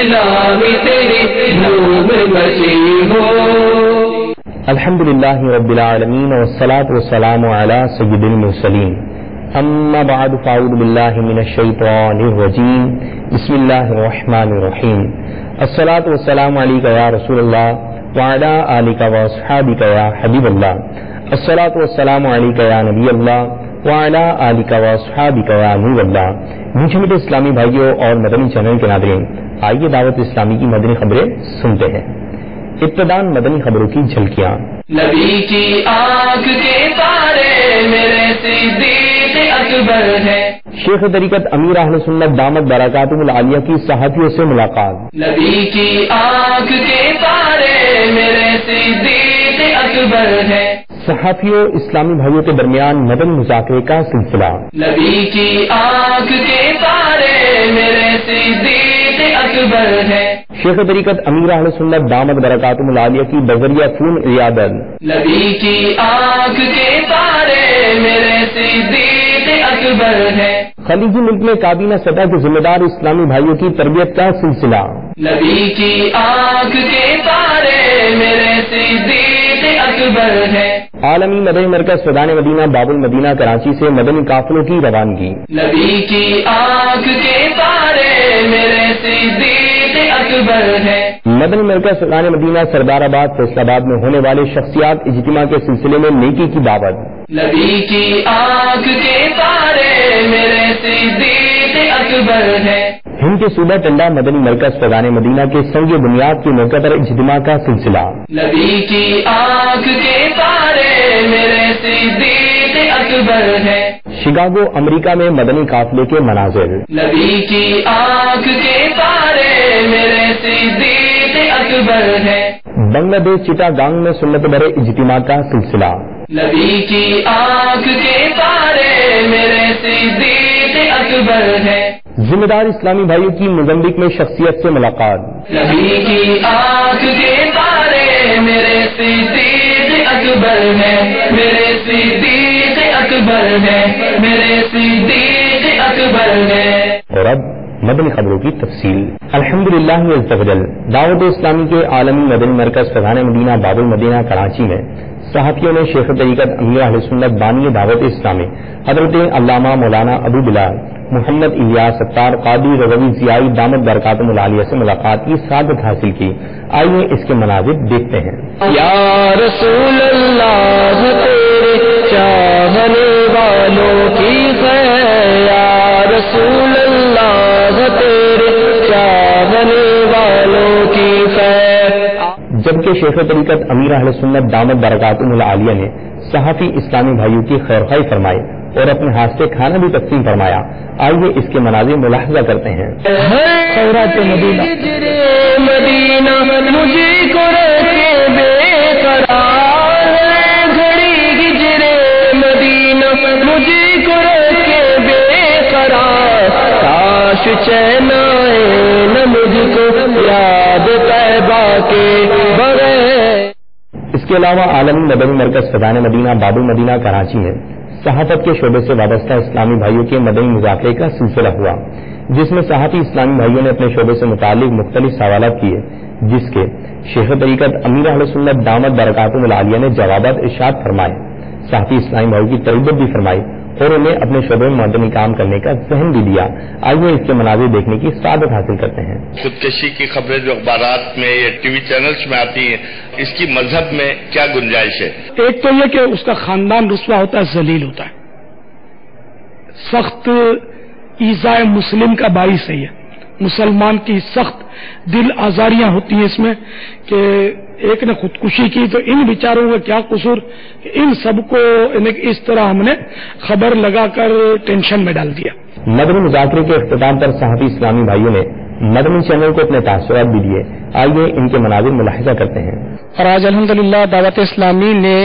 غلامی تیری دھوم مچی ہو. الحمدللہ رب العالمین والصلاة والسلام علی سید المرسلین. اما بعد فاعوذ باللہ من الشیطان الرجیم. بسم اللہ الرحمن الرحیم. الصلاة والسلام علیک یا رسول اللہ وعلی آلک واصحابک یا حبیب اللہ. الصلاة والسلام علیک یا نبی اللہ وعلی آلک واصحابک یا نور اللہ. میٹھے میٹھے اسلامی بھائیوں اور مدنی چینل کے ناظرین، آئیے دعوت اسلامی کی مدنی خبریں سنتے ہیں. ابتداءً مدنی خبروں کی جھلکیاں. نبی کی آنکھ کے تارے میرے صدیق اکبر ہے. شیخ طریقت امیر اہل سنت دامت برکاتہم العالیہ کی صحافیوں سے ملاقات. نبی کی آنکھ کے تارے میرے صدیق اکبر ہے. صحافیوں اسلامی بھائیوں کے درمیان مدنی مذاکرے کا سلسلہ. نبی کی آنکھ کے تارے میرے صدیق اکبر ہے. شیخ طریقت امیر اہل سنت دامت برکاتہم العالیہ کی بذریعہ خون عیادت. نبی کی آنکھ کے تارے میرے صدیق اکبر ہے. خلیجی ملک میں کابینہ سطح کے ذمہ دار اسلامی بھائیوں کی تربیت کا سلسلہ. نبی کی آنکھ کے تارے میرے صدیق اکبر ہے. عالمی مدنی مرکز فیضان مدینہ باب المدینہ کراچی سے مدنی قافلوں کی روانگی. نبی کی آنکھ کے تارے میرے صدیق اکبر ہے. مدنی مرکز فیضان مدینہ سردار آباد فیصل آباد میں ہونے والے شخصیات اجتماع کے سلسلے میں نیکی کی دعوت. نبی کی آنکھ کے تارے میرے صدیق اکبر ہے. ہند کے صوبہ ٹنڈا مدنی مرکز فیضان مدینہ کے سنگ بنیاد کے موقع پر اجتماع کا سلسلہ. نبی کی آنکھ کے تارے میرے صدیق اکبر ہے. شکاگو امریکہ میں مدنی قافلے کے مناظر. نبی کی آنکھ کے تارے میرے صدیق اکبر ہے. بنگلہ دیش چٹا گانگ میں سنت برے اجتماع کا سلسلہ. نبی کی آنکھ کے تارے میرے صدیق اکبر ہے. ذمہ دار اسلامی بھائیوں کی موزمبیق میں شخصیت سے ملاقات. نبی کی آنکھ کے تارے میرے صدیق اکبر ہے. میرے صدیق اکبر ہے. میرے صدیق اکبر ہے. اور اب مدنی خبروں کی تفصیل. الحمدللہ عز وجل دعوت اسلامی کے عالمی مدنی مرکز فیضان مدینہ باب المدینہ کراچی میں صحافیوں نے شیخ طریقت امیر اہل سنت بانی دعوت اسلامی حضرت علامہ مولانا ابو بلال محمد الیاس ستار قادری رضوی ضیائی دامت برکاتہم العالیہ سے ملاقات کی سعادت حاصل کی. آئیے اس کے مناظر دیکھتے ہیں. یا رسول اللہ تیرے چاہنے والوں کی خیر. یا رسول اللہ تیرے چاہنے والوں کی خیر. جبکہ شیخ طریقت امیر اہل سنت دامت برکاتہم العالیہ نے صحافی اسلامی بھائیوں کی خیرخواہی فرمائی اور اپنے ہاتھ سے کھانا بھی تقسیم فرمایا. آئیے اس کے مناظر ملاحظہ کرتے ہیں. خیرات مدینہ مجھے کو رکھے بے قرار. گھڑی ہجرے مدینہ مجھے کو رکھے بے قرار. کاش چین آئے نہ مجھ کو یاد طیبہ کے بغیر. اس کے علاوہ عالمی مدنی مرکز فیضان مدینہ باب المدینہ کراچی میں صحافت کے شعبے سے وابستہ اسلامی بھائیوں کے مدنی مذاکرے کا سلسلہ ہوا، جس میں صحافی اسلامی بھائیوں نے اپنے شعبے سے متعلق مختلف سوالات کیے، جس کے شیخ طریقت امیر اہل سنت دامت برکاتہم العالیہ نے جوابات ارشاد فرمائے. صحافی اسلامی بھائیوں کی تربیت بھی فرمائی اور انہیں اپنے شعبے میں مدنی کام کرنے کا ذہن بھی دیا. آئیے اس کے مناظر دیکھنے کی سعادت حاصل کرتے ہیں. خودکشی کی خبریں جو اخبارات میں یا ٹی وی چینلز میں آتی ہیں، اس کی مذہب میں کیا گنجائش ہے؟ ایک تو یہ کہ اس کا خاندان رسوا ہوتا ہے، ذلیل ہوتا ہے، سخت ایذاء مسلم کا باعث ہے. یہ مسلمان کی سخت دل آزاریاں ہوتی ہیں اس میں کہ ایک نے خودکشی کی تو ان بیچاروں کا کیا قصور. ان سب کو اس طرح ہم نے خبر لگا کر ٹینشن میں ڈال دیا. مدنی مذاکرے کے اختتام پر صحافی اسلامی بھائیوں نے مدنی چینل کو اپنے تاثرات بھی دیے. آئیے ان کے مناظر ملاحظہ کرتے ہیں. اور آج الحمدللہ دعوت اسلامی نے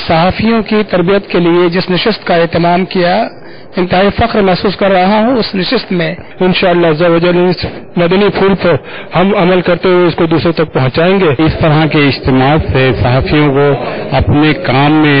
صحافیوں کی تربیت کے لیے جس نشست کا اہتمام کیا، انتہائی فخر محسوس کر رہا ہوں. اس نشست میں انشاءاللہ عز و جل اس مدنی پھول پر ہم عمل کرتے ہوئے اس کو دوسرے تک پہنچائیں گے. اس طرح کے اجتماع سے صحافیوں کو اپنے کام میں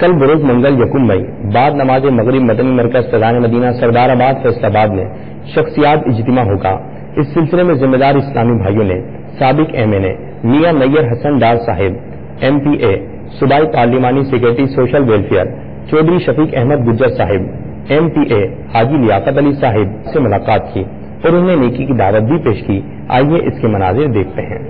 کل بروز منگل 1 مئی بعد نماز مغرب مدنی مرکز فیضان مدینہ سردار آباد فیصل آباد میں شخصیات اجتماع ہوگا۔ اس سلسلے میں ذمہ دار اسلامی بھائیوں نے سابق MNA میاں نیر حسن ڈار صاحب، MPA صوبائی پارلیمانی سیکرٹری سوشل ویلفیئر چودھری شفیق احمد گجر صاحب، MPA حاجی لیاقت علی صاحب سے ملاقات کی اور انہیں نیکی کی دعوت بھی پیش کی۔ آئیے اس کے مناظر دیکھتے ہیں۔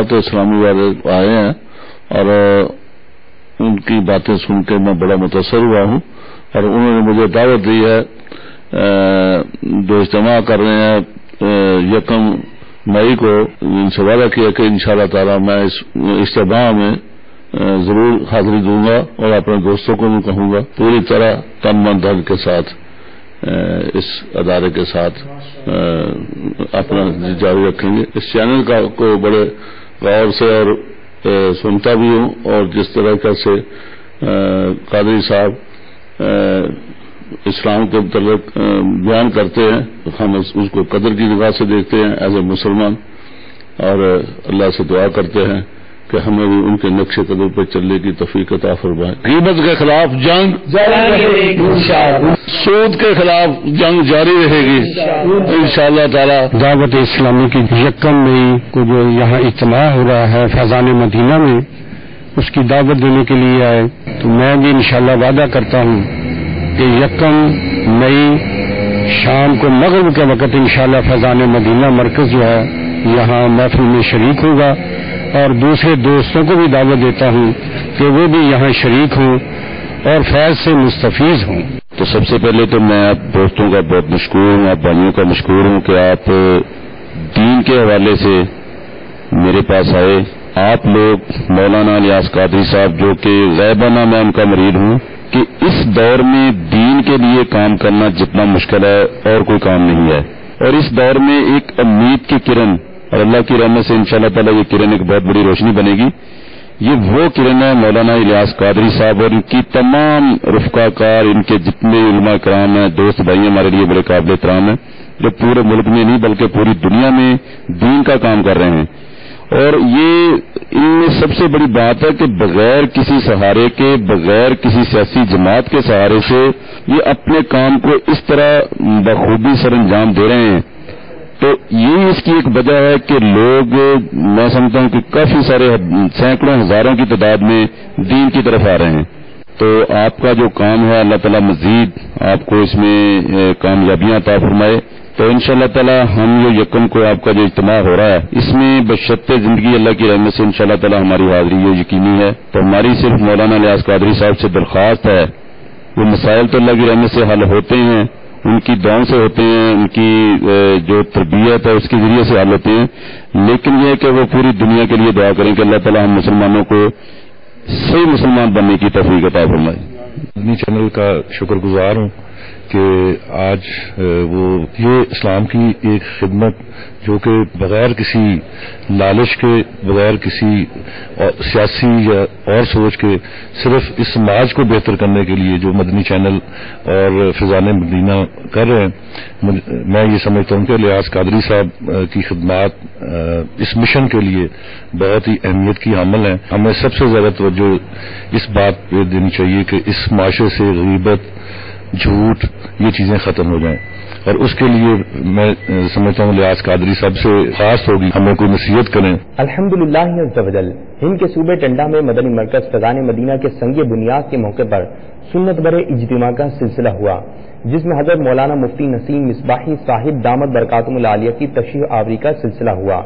تو اسلامی والے آئے ہیں اور ان کی باتیں سن کے میں بڑا متاثر ہوا ہوں اور انہوں نے مجھے دعوت دی ہے جو اجتماع کر رہے ہیں 1 مئی کو، ان سے وعدہ کیا کہ انشاءاللہ تعالی میں اس اجتماع میں ضرور حاضری دوں گا اور اپنے دوستوں کو بھی کہوں گا پوری طرح تن من دھن کے ساتھ اس ادارے کے ساتھ اپنا جاری رکھیں گے۔ اس چینل کو بڑے غور سے اور سنتا بھی ہوں اور جس طرح سے قادری صاحب اسلام کے متعلق بیان کرتے ہیں ہم اس کو قدر کی نگاہ سے دیکھتے ہیں ایز اے مسلمان، اور اللہ سے دعا کرتے ہیں کہ ہمیں بھی ان کے نقش قدم پر چلنے کی توفیق عطا فرمائے۔ غیبت کے خلاف جنگ، سود کے خلاف جنگ جاری رہے گی انشاءاللہ تعالی۔ دعوت اسلامی کی 1 مئی کو جو یہاں اجتماع ہو رہا ہے فیضان مدینہ میں، اس کی دعوت دینے کے لیے آئے، تو میں بھی انشاءاللہ وعدہ کرتا ہوں کہ 1 مئی شام کو مغرب کے وقت انشاءاللہ فیضان مدینہ مرکز جو ہے یہاں محفل میں شریک ہوگا، اور دوسرے دوستوں کو بھی دعوت دیتا ہوں کہ وہ بھی یہاں شریک ہوں اور فیض سے مستفیض ہوں۔ تو سب سے پہلے تو میں آپ دوستوں کا بہت مشکور ہوں، آپ بھائیوں کا مشکور ہوں کہ آپ دین کے حوالے سے میرے پاس آئے۔ آپ لوگ مولانا الیاس قادری صاحب جو کہ غیبانہ میں ان کا مرید ہوں کہ اس دور میں دین کے لیے کام کرنا جتنا مشکل ہے اور کوئی کام نہیں ہے، اور اس دور میں ایک امید کی کرن، اور اللہ کی رحمت سے انشاءاللہ تعالی یہ کرن ایک بہت بڑی روشنی بنے گی۔ یہ وہ کرن ہے مولانا الیاس قادری صاحب اور ان کی تمام رفقا کار، ان کے جتنے علماء کرام ہیں، دوست بھائی ہمارے لیے بڑے قابل احترام ہیں جو پورے ملک میں نہیں بلکہ پوری دنیا میں دین کا کام کر رہے ہیں۔ اور یہ ان میں سب سے بڑی بات ہے کہ بغیر کسی سہارے کے، بغیر کسی سیاسی جماعت کے سہارے سے یہ اپنے کام کو اس طرح بخوبی سر انجام دے رہے ہیں۔ تو یہ اس کی ایک وجہ ہے کہ لوگ، میں سمجھتا ہوں کہ کافی سارے سینکڑوں ہزاروں کی تعداد میں دین کی طرف آ رہے ہیں۔ تو آپ کا جو کام ہے اللہ تعالیٰ مزید آپ کو اس میں کامیابیاں عطا فرمائے۔ تو انشاءاللہ تعالیٰ ہم یہ 1 کو آپ کا جو اجتماع ہو رہا ہے اس میں بشرط زندگی اللہ کی رحمت سے انشاءاللہ تعالیٰ ہماری حاضری یہ یقینی ہے۔ تو ہماری صرف مولانا الیاس قادری صاحب سے درخواست ہے، وہ مسائل تو اللہ کی رحمت سے حل ہوتے ہیں، ان کی دعاؤں سے ہوتے ہیں، ان کی جو تربیت ہے اس کے ذریعے سے حل ہوتے ہیں، لیکن یہ کہ وہ پوری دنیا کے لیے دعا کریں کہ اللہ تعالیٰ ہم مسلمانوں کو صحیح مسلمان بننے کی توفیق عطا فرمائے۔ مدنی چینل کا شکر گزار ہوں کہ آج وہ یہ اسلام کی ایک خدمت جو کہ بغیر کسی لالچ کے، بغیر کسی سیاسی یا اور سوچ کے، صرف اس سماج کو بہتر کرنے کے لیے جو مدنی چینل اور فیضان مدینہ کر رہے ہیں، میں یہ سمجھتا ہوں کہ الیاس قادری صاحب کی خدمات اس مشن کے لیے بہت ہی اہمیت کی حامل ہیں۔ ہمیں سب سے زیادہ توجہ اس بات پہ دینی چاہیے کہ اس معاشرے سے غیبت، جھوٹ، یہ چیزیں ختم ہو جائیں. اور اس کے لیے میں سمجھتا ہوں لیاز قادری سب سے خاص ہوگی ہمیں کوئی نصیحت کریں. الحمدللہ عز وجل ہند کے صوبے ٹنڈا میں مدنی مرکز فیضان مدینہ کے سنگ بنیاد کے موقع پر سنت برے اجتماع کا سلسلہ ہوا، جس میں حضرت مولانا مفتی نسیم مصباحی صاحب دامت برکاتہم العالیہ کی تشریف آوری کا سلسلہ ہوا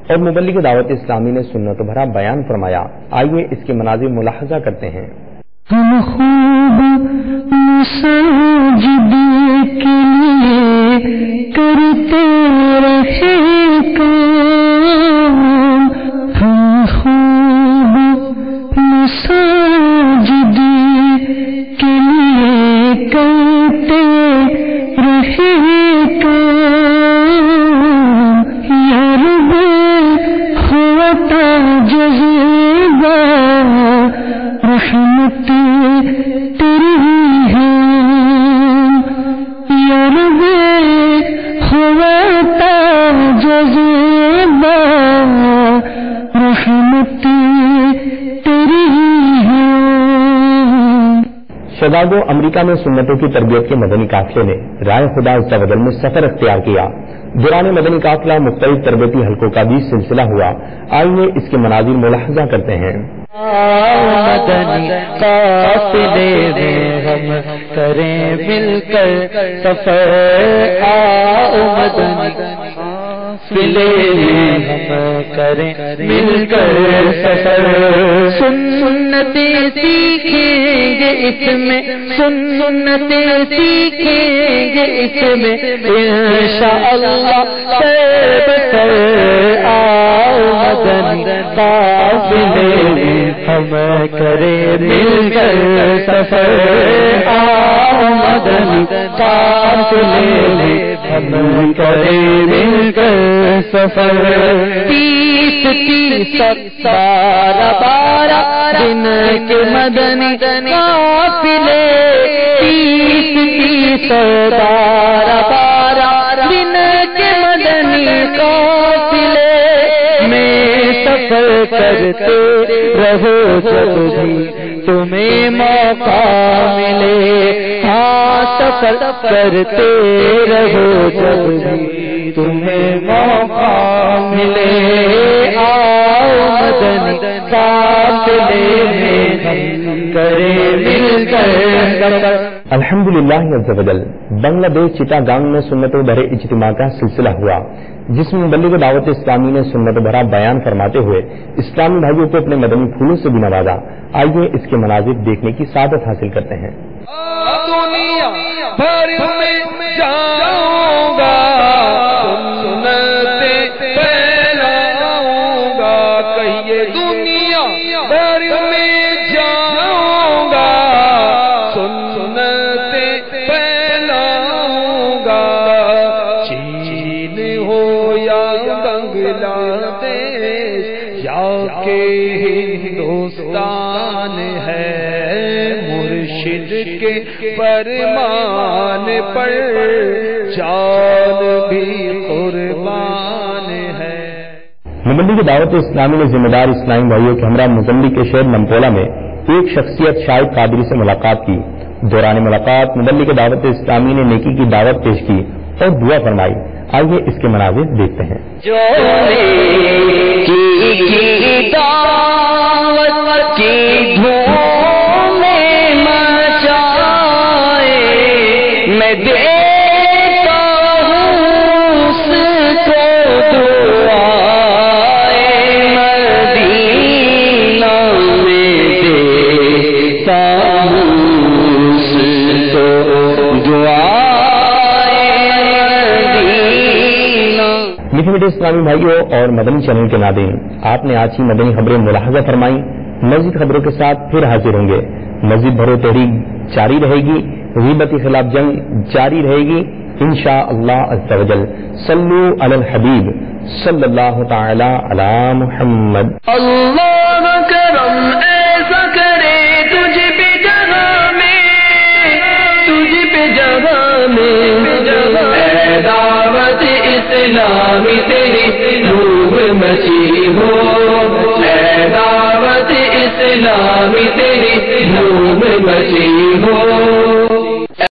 اور مبلغ دعوت اسلامی نے سنت بھرا بیان فرمایا. آئیے اس کے مناظر ملاحظہ کرتے ہیں. ہم خوب مساجد کے لیے کرتے رہے کام، ہم خوب مساجد کے لیے کرتے رہے کام، یا رب ہوتا جذبہ رحمت تیری ہے، یا رب ہوتا جذبہ رحمت تیری ہے. شکاگو امریکہ میں سنتوں کی تربیت کے مدنی قافلے نے رائے خدا عز و جل میں سفر اختیار کیا. دوران مدنی قافلہ مختلف تربیتی حلقوں کا بھی سلسلہ ہوا. آئیے اس کے مناظر ملاحظہ کرتے ہیں. مدنی قافلے میں ہم کریں مل کر سفر، آؤ مدنی قافلے میں ہم کریں مل کر سفر، سنتیں سیکھیں گے اس میں، سنتیں سیکھیں گے اس میں انشاءاللہ سر آؤ مدنی قافلے میں ہم کریں مل کر سفر، آؤ مدنی قافلے میں ہم کریں مل کر سفر. 30 12 دن کے مدنی قافلے، 30 12 دن کے مدنی قافلے میں سفر کرتے رہو جب بھی تمہیں موقع ملے، ہاں سفر کرتے رہو جب بھی تمہیں موقع ملے، آؤ مدنی قافلے میں ہم کریں مل کر سفر. الحمدللہ عز و جل بنگلہ دیش چٹا گانگ میں سنتوں بھرے اجتماع کا سلسلہ ہوا، جس میں مبلغ دعوت اسلامی نے سنت بھرا بیان فرماتے ہوئے اسلامی بھائیوں کو اپنے مدنی پھولوں سے بھی نوازا. آئیے اس کے مناظر دیکھنے کی سعادت حاصل کرتے ہیں. دنیا بھر میں جاؤں گا، سنتیں پھیلاؤں گا، کہیے دنیا بھر میں جاؤں گا، سنتیں پھیلاؤں گا، چین ہو یا بنگلہ دیش یا کہ ہندوستان ہے، مرشد کے فرمان پر جان بھی قربان ہے. مبلغ دعوت اسلامی نے ذمہ دار اسلامی بھائیوں کے ہمراہ موزمبیق کے شہر نمپولا میں ایک شخصیت شاہد قادری سے ملاقات کی. دوران ملاقات مبلغ دعوت اسلامی نے نیکی کی دعوت پیش کی اور دعا فرمائی. آئیے اس کے مناظر دیکھتے ہیں. جو نیکی دعوت کی دھوم مچائے، میں دیتا ہوں اس کو دعائے، مدینہ میں دیتا ہوں اس کو دعائے مدینہ. میٹھے میٹھے اسلامی بھائیوں اور مدنی چینل کے ناظرین، آپ نے آج ہی مدنی خبریں ملاحظہ فرمائی. مزید خبروں کے ساتھ پھر حاضر ہوں گے. مزید بھرو تحریک جاری رہے گی، غیبت کے خلاف جنگ جاری رہے گی انشاءاللہ عز و جل. صلو علی الحبیب صلی اللہ تعالی علی محمد. اللہ کرم ایسا کرے تجھ پہ جگہ میں، تجھ پہ جگہ میں، اے دعوت اسلامی تیری روح مچی ہو، اے دعوت اسلامی تیری روح مچی ہو.